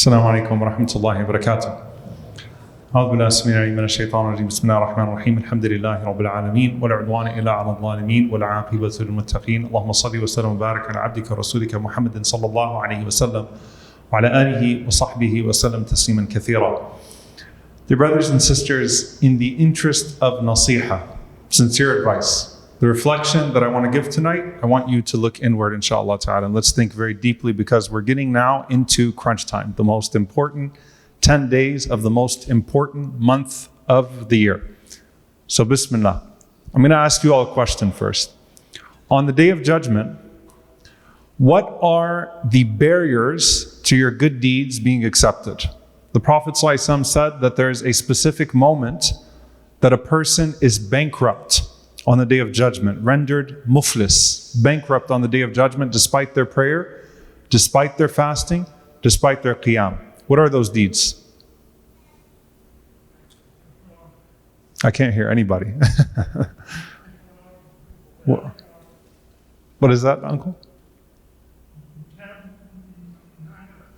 السلام عليكم ورحمة الله وبركاته. أعوذ بالله السميع العليم من الشيطان الرجيم. بسم الله الرحمن الرحيم. الحمد لله رب العالمين ولا عدوان إلا على الظالمين والعاقبة للمتقين. اللهم صل وسلم وبارك على عبدك ورسولك محمد صلى الله عليه وسلم وعلى آله وصحبه وسلم تسليما كثيرا. Dear brothers and sisters, in the interest of nasiha, sincere advice, the reflection that I want to give tonight, I want you to look inward, inshallah ta'ala, and let's think very deeply, because we're getting now into crunch time, the most important 10 days of the most important month of the year. So bismillah. I'm going to ask you all a question first. On the day of judgment, what are the barriers to your good deeds being accepted? The Prophet ﷺ said that there is a specific moment that a person is bankrupt on the day of judgment, rendered muflis, bankrupt on the day of judgment, despite their prayer, despite their fasting, despite their qiyam. What are those deeds? I can't hear anybody. What is that, uncle?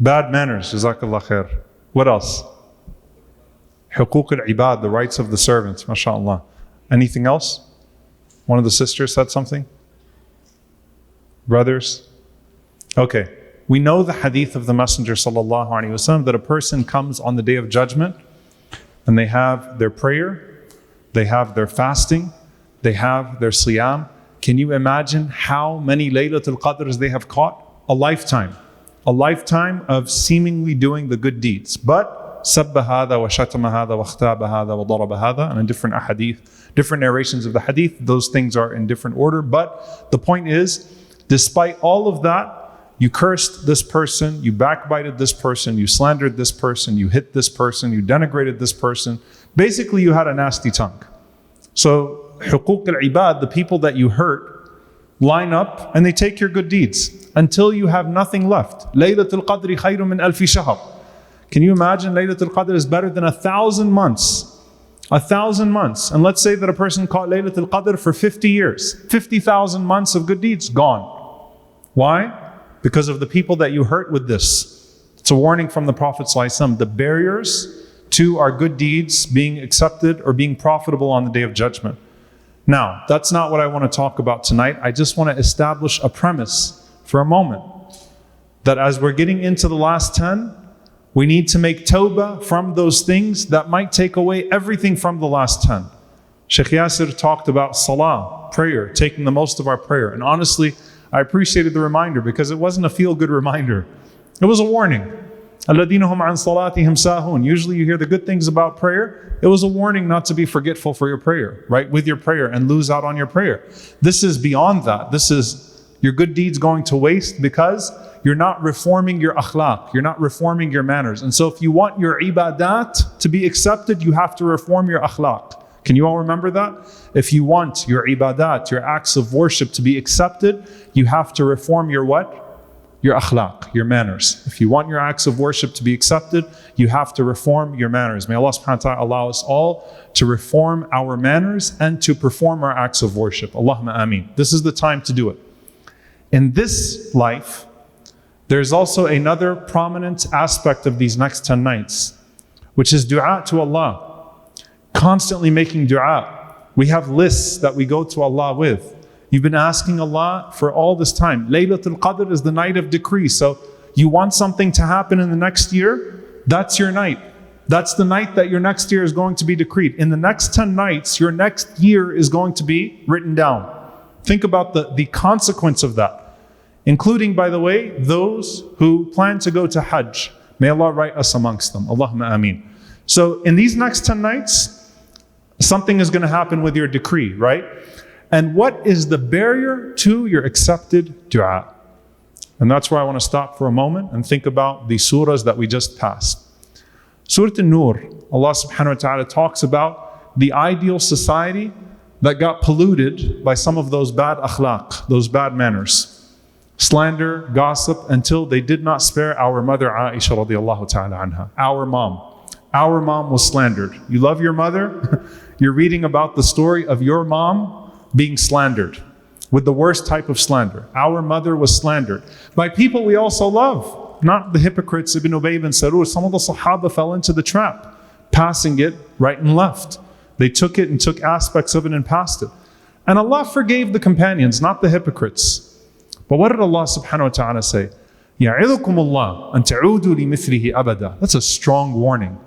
Bad manners, jazakallah khair. What else? Huquq al-ibad, the rights of the servants, mashallah. Anything else? One of the sisters said something? Brothers? Okay. We know the hadith of the Messenger sallallahu alaihi wasallam that a person comes on the day of judgment and they have their prayer, they have their fasting, they have their siyam. Can you imagine how many Laylatul Qadrs they have caught? A lifetime of seemingly doing the good deeds. But سَبَّ هَذَا وَشَتَمَ هَذَا وَاخْتَابَ هَذَا وَضَرَبَ هَذَا, and in different ahadith, different narrations of the hadith, those things are in different order. But the point is, despite all of that, you cursed this person, you backbited this person, you slandered this person, you hit this person, you denigrated this person. Basically, you had a nasty tongue. So, huquq al-ibad, the people that you hurt, line up and they take your good deeds until you have nothing left. Laylatul Qadri khayrun min alfi shahr. Can you imagine Laylatul Qadr is better than 1,000 months? 1,000 months. And let's say that a person caught Laylatul Qadr for 50 years. 50,000 months of good deeds, gone. Why? Because of the people that you hurt with this. It's a warning from the Prophet ﷺ. The barriers to our good deeds being accepted or being profitable on the Day of Judgment. Now, that's not what I want to talk about tonight. I just want to establish a premise for a moment. That as we're getting into the last 10, we need to make tawbah from those things that might take away everything from the last 10. Shaykh Yasir talked about salah, prayer, taking the most of our prayer. And honestly, I appreciated the reminder because it wasn't a feel-good reminder. It was a warning. الَّذِينَ هُمْ عَنْ صَلَاتِهِمْ سَاهُونَ. Usually you hear the good things about prayer. It was a warning not to be forgetful for your prayer, right? With your prayer and lose out on your prayer. This is beyond that. This is your good deeds going to waste because you're not reforming your akhlaq, you're not reforming your manners. And so if you want your ibadat to be accepted, you have to reform your akhlaq. Can you all remember that? If you want your ibadat, your acts of worship to be accepted, you have to reform your what? Your akhlaq, your manners. If you want your acts of worship to be accepted, you have to reform your manners. May Allah subhanahu wa ta'ala allow us all to reform our manners and to perform our acts of worship. Allahumma ameen. This is the time to do it. In this life, there's also another prominent aspect of these next 10 nights, which is dua to Allah. Constantly making dua. We have lists that we go to Allah with. You've been asking Allah for all this time. Laylatul Qadr is the night of decree. So you want something to happen in the next year? That's your night. That's the night that your next year is going to be decreed. In the next 10 nights, your next year is going to be written down. Think about the consequence of that. Including, by the way, those who plan to go to Hajj. May Allah write us amongst them. Allahumma ameen. So in these next 10 nights, something is going to happen with your decree, right? And what is the barrier to your accepted dua? And that's where I want to stop for a moment and think about the surahs that we just passed. Surah An-Nur, Allah subhanahu wa ta'ala talks about the ideal society that got polluted by some of those bad akhlaq, those bad manners. Slander, gossip, until they did not spare our mother Aisha radiallahu ta'ala anha. Our mom was slandered. You love your mother? You're reading about the story of your mom being slandered with the worst type of slander. Our mother was slandered by people we also love. not the hypocrites, Ibn Ubay ibn Salul. Some of the Sahaba fell into the trap, passing it right and left. They took it and took aspects of it and passed it. And Allah forgave the companions, not the hypocrites. But what did Allah subhanahu wa ta'ala say? يَعِظُكُمُ اللَّهُ أَن تَعُودُوا لِمِثْلِهِ أَبَدًا. That's a strong warning.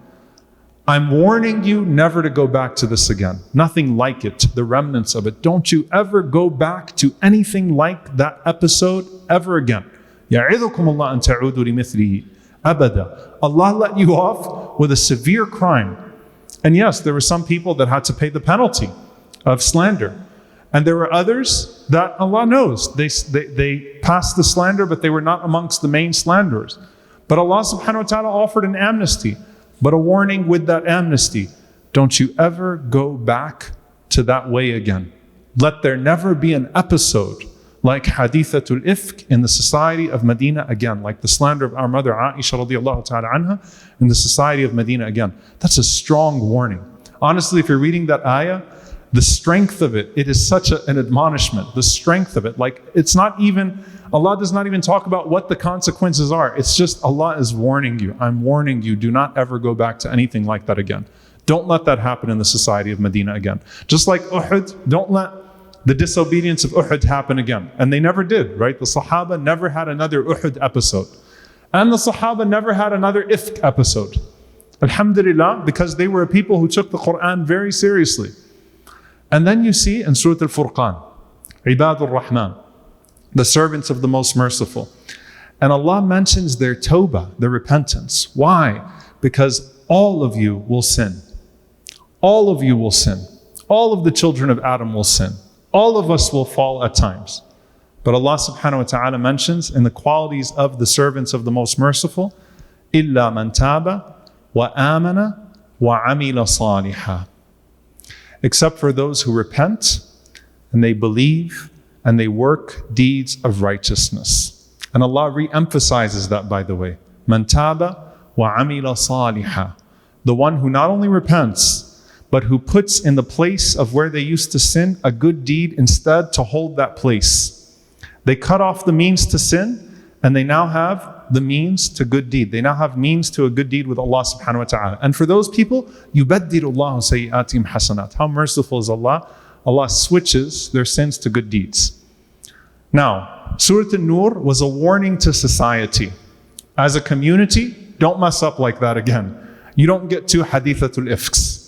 I'm warning you never to go back to this again. Nothing like it, the remnants of it. Don't you ever go back to anything like that episode ever again. يَعِظُكُمُ اللَّهُ أَن تَعُودُوا لِمِثْلِهِ أَبَدًا. Allah let you off with a severe crime. And yes, there were some people that had to pay the penalty of slander. And there were others that Allah knows. They passed the slander, but they were not amongst the main slanderers. But Allah subhanahu wa ta'ala offered an amnesty. But a warning with that amnesty, don't you ever go back to that way again. Let there never be an episode like Hadithatul Ifk in the society of Medina again, like the slander of our mother Aisha radiallahu ta'ala anha in the society of Medina again. That's a strong warning. Honestly, if you're reading that ayah, the strength of it, it is such an admonishment. The strength of it, like it's not even, Allah does not even talk about what the consequences are. It's just Allah is warning you. I'm warning you, do not ever go back to anything like that again. Don't let that happen in the society of Medina again. Just like Uhud, don't let the disobedience of Uhud happen again. And they never did, right? The Sahaba never had another Uhud episode. And the Sahaba never had another Ifk episode. Alhamdulillah, because they were people who took the Quran very seriously. And then you see in Surah Al-Furqan, Ibadur Rahman, the servants of the Most Merciful. And Allah mentions their tawbah, their repentance. Why? Because all of you will sin. All of you will sin. All of the children of Adam will sin. All of us will fall at times. But Allah subhanahu wa ta'ala mentions in the qualities of the servants of the Most Merciful, إِلَّا مَنْ تَابَ وَآمَنَ وَعَمِلَ صَالِحًا. Except for those who repent and they believe and they work deeds of righteousness. And Allah re-emphasizes that, by the way. مَنْ تَابَ وَعَمِلَ صَالِحًا. The one who not only repents, but who puts in the place of where they used to sin a good deed instead to hold that place. They cut off the means to sin and they now have the means to good deed. They now have means to a good deed with Allah subhanahu wa ta'ala. And for those people, يُبَدِّلُ اللَّهُ سَيِّئَاتِهِمْ حَسَنَاتٍ. How merciful is Allah? Allah switches their sins to good deeds. Now, Surah An-Nur was a warning to society. As a community, don't mess up like that again. You don't get two Hadithatul Ifks.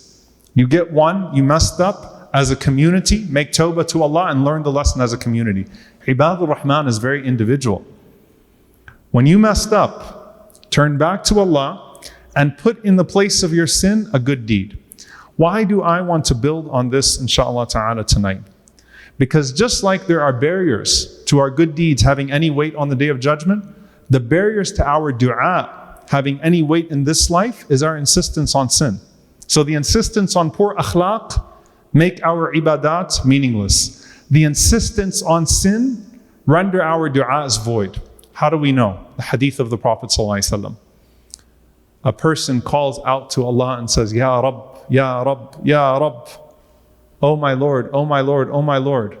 You get one, you messed up. As a community, make tawbah to Allah and learn the lesson as a community. Ibadur Rahman is very individual. When you messed up, turn back to Allah and put in the place of your sin a good deed. Why do I want to build on this, inshallah ta'ala, tonight? Because just like there are barriers to our good deeds having any weight on the Day of Judgment, the barriers to our dua having any weight in this life is our insistence on sin. So the insistence on poor akhlaq make our ibadat meaningless. The insistence on sin render our du'as void. How do we know? The hadith of the Prophet ﷺ. A person calls out to Allah and says, Ya Rabb, Ya Rabb, Ya Rabb. Oh my Lord, oh my Lord, oh my Lord.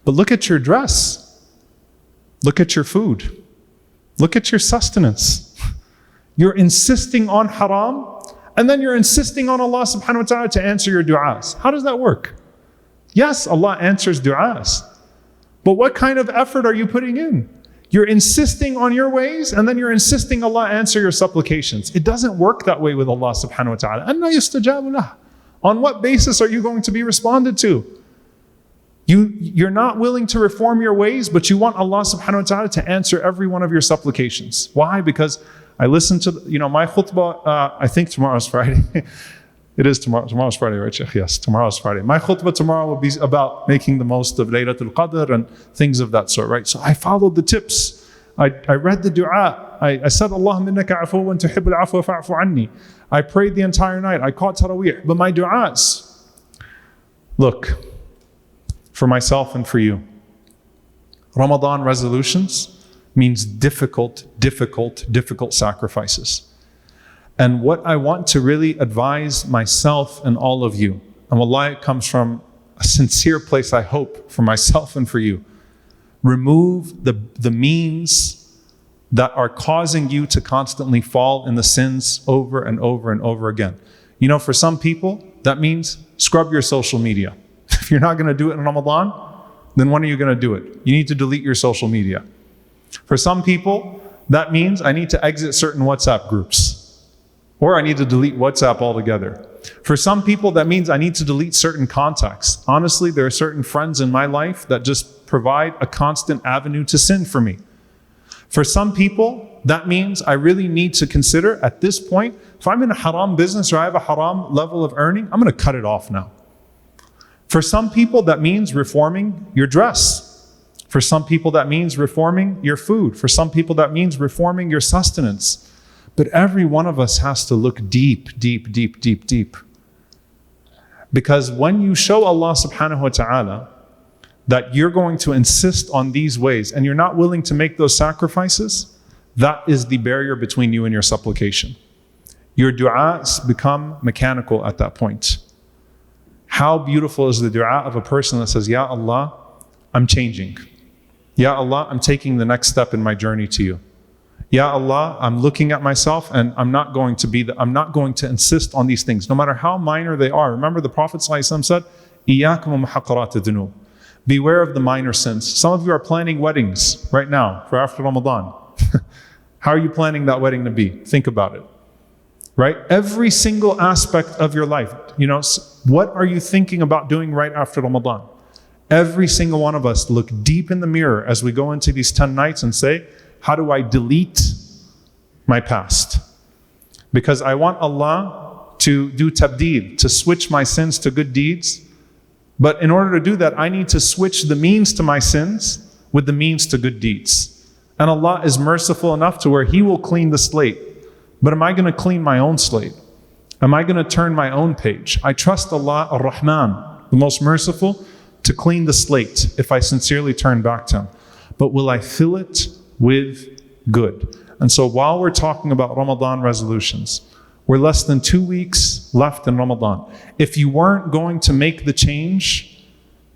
But look at your dress. Look at your food. Look at your sustenance. You're insisting on haram, and then you're insisting on Allah subhanahu wa ta'ala to answer your du'as. How does that work? Yes, Allah answers du'as. But what kind of effort are you putting in? You're insisting on your ways, and then you're insisting Allah answer your supplications. It doesn't work that way with Allah subhanahu wa ta'ala. أَنَّا يُسْتَجَابُ لَهُ. On what basis are you going to be responded to? You're not willing to reform your ways, but you want Allah subhanahu wa ta'ala to answer every one of your supplications. Why? Because I listened to, my khutbah, I think tomorrow's Friday. It is tomorrow. Tomorrow's Friday, right, Sheikh? Yes, tomorrow's Friday. My khutbah tomorrow will be about making the most of Laylatul Qadr and things of that sort, right? So I followed the tips. I read the dua. I said, Allahumma innaka afuwan tuhibbul afwa fa'fu anni. I prayed the entire night. I caught tarawih. But my du'as, look, for myself and for you, Ramadan resolutions means difficult sacrifices. And what I want to really advise myself and all of you, and wallahi it comes from a sincere place, I hope, for myself and for you, remove the means, that are causing you to constantly fall in the sins over and over and over again. You know, for some people, that means scrub your social media. If you're not going to do it in Ramadan, then when are you going to do it? You need to delete your social media. For some people, that means I need to exit certain WhatsApp groups, or I need to delete WhatsApp altogether. For some people, that means I need to delete certain contacts. Honestly, there are certain friends in my life that just provide a constant avenue to sin for me. For some people, that means I really need to consider at this point, if I'm in a haram business or I have a haram level of earning, I'm going to cut it off now. For some people, that means reforming your dress. For some people, that means reforming your food. For some people, that means reforming your sustenance. But every one of us has to look deep, deep, deep, deep, deep. Because when you show Allah subhanahu wa ta'ala that you're going to insist on these ways and you're not willing to make those sacrifices, that is the barrier between you and your supplication. Your du'as become mechanical at that point. How beautiful is the du'a of a person that says, Ya Allah, I'm changing. Ya Allah, I'm taking the next step in my journey to you. Ya Allah, I'm looking at myself and I'm not going to insist on these things, no matter how minor they are. Remember the Prophet ﷺ said, Iyyakum wa muhaqqarat ad-dunub. Beware of the minor sins. Some of you are planning weddings right now for after Ramadan. How are you planning that wedding to be? Think about it. Right? Every single aspect of your life. You know, what are you thinking about doing right after Ramadan? Every single one of us look deep in the mirror as we go into these 10 nights and say, how do I delete my past? Because I want Allah to do tabdeel, to switch my sins to good deeds. But in order to do that, I need to switch the means to my sins with the means to good deeds. And Allah is merciful enough to where He will clean the slate. But am I going to clean my own slate? Am I going to turn my own page? I trust Allah ar-Rahman, the most merciful, to clean the slate if I sincerely turn back to Him. But will I fill it with good? And so while we're talking about Ramadan resolutions, we're less than 2 weeks left in Ramadan. If you weren't going to make the change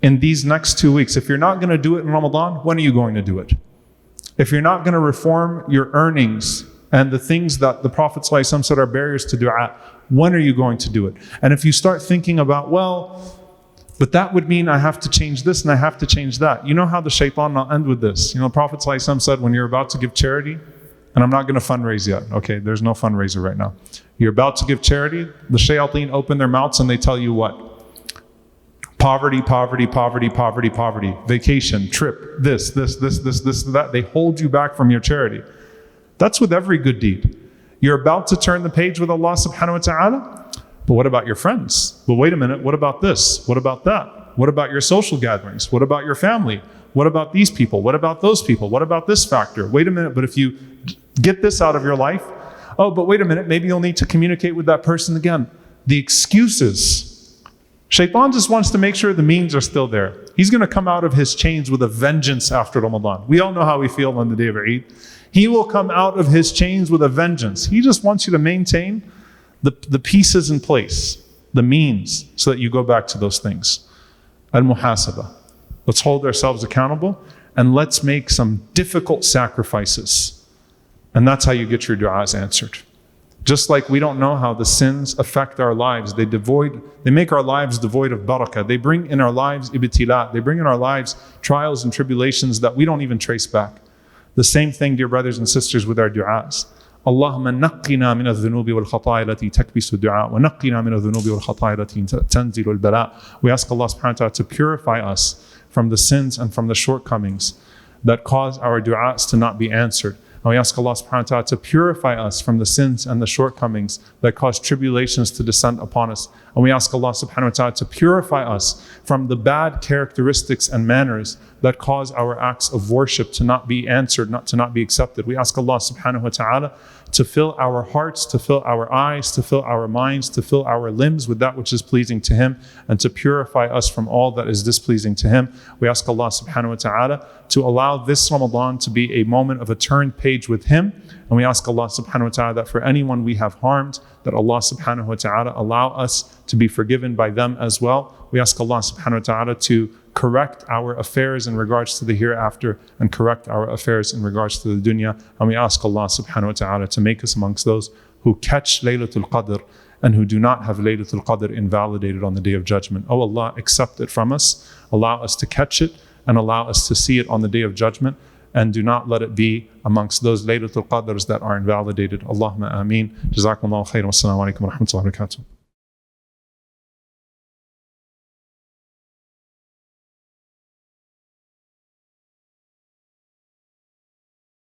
in these next 2 weeks, if you're not going to do it in Ramadan, when are you going to do it? If you're not going to reform your earnings and the things that the Prophet ﷺ said are barriers to dua, when are you going to do it? And if you start thinking about, well, but that would mean I have to change this and I have to change that. You know how the shaitan will end with this. You know, the Prophet ﷺ said, when you're about to give charity, and I'm not going to fundraise yet. Okay, there's no fundraiser right now. You're about to give charity, the shayateen open their mouths and they tell you what? Poverty, poverty, poverty, poverty, poverty. Vacation, trip, this, that. They hold you back from your charity. That's with every good deed. You're about to turn the page with Allah subhanahu wa ta'ala. But what about your friends? Well, wait a minute, what about this? What about that? What about your social gatherings? What about your family? What about these people? What about those people? What about this factor? Wait a minute, but if you get this out of your life, oh, but wait a minute, maybe you'll need to communicate with that person again. The excuses. Shaitan just wants to make sure the means are still there. He's going to come out of his chains with a vengeance after Ramadan. We all know how we feel on the day of Eid. He will come out of his chains with a vengeance. He just wants you to maintain the pieces in place, the means, so that you go back to those things. Al-muhasabah. Let's hold ourselves accountable and let's make some difficult sacrifices. And that's how you get your du'as answered. Just like we don't know how the sins affect our lives. They make our lives devoid of barakah. They bring in our lives ibtila. They bring in our lives trials and tribulations that we don't even trace back. The same thing, dear brothers and sisters, with our du'as. Allahumma naqqina min al-dhunubi wal-khata'i allati takbisu du'a wa naqqina min al-dhunubi wal-khata'i allati tanzilu al-bala. We ask Allah subhanahu wa ta'ala to purify us from the sins and from the shortcomings that cause our du'as to not be answered. And we ask Allah subhanahu wa ta'ala to purify us from the sins and the shortcomings that cause tribulations to descend upon us. And we ask Allah subhanahu wa ta'ala to purify us from the bad characteristics and manners that cause our acts of worship to not be answered, to not be accepted. We ask Allah subhanahu wa ta'ala to fill our hearts, to fill our eyes, to fill our minds, to fill our limbs with that which is pleasing to Him, and to purify us from all that is displeasing to Him. We ask Allah subhanahu wa ta'ala to allow this Ramadan to be a moment of a turned page with Him. And we ask Allah subhanahu wa ta'ala that for anyone we have harmed, that Allah subhanahu wa ta'ala allow us to be forgiven by them as well. We ask Allah subhanahu wa ta'ala to correct our affairs in regards to the hereafter and correct our affairs in regards to the dunya. And we ask Allah subhanahu wa ta'ala to make us amongst those who catch Laylatul Qadr and who do not have Laylatul Qadr invalidated on the Day of Judgment. Oh Allah, accept it from us. Allow us to catch it and allow us to see it on the Day of Judgment. And do not let it be amongst those Laylatul Qadrs that are invalidated. Allahumma ameen. Jazakumullahu khairan. Wassalamu alaikum wa rahmatullahi wa barakatuh.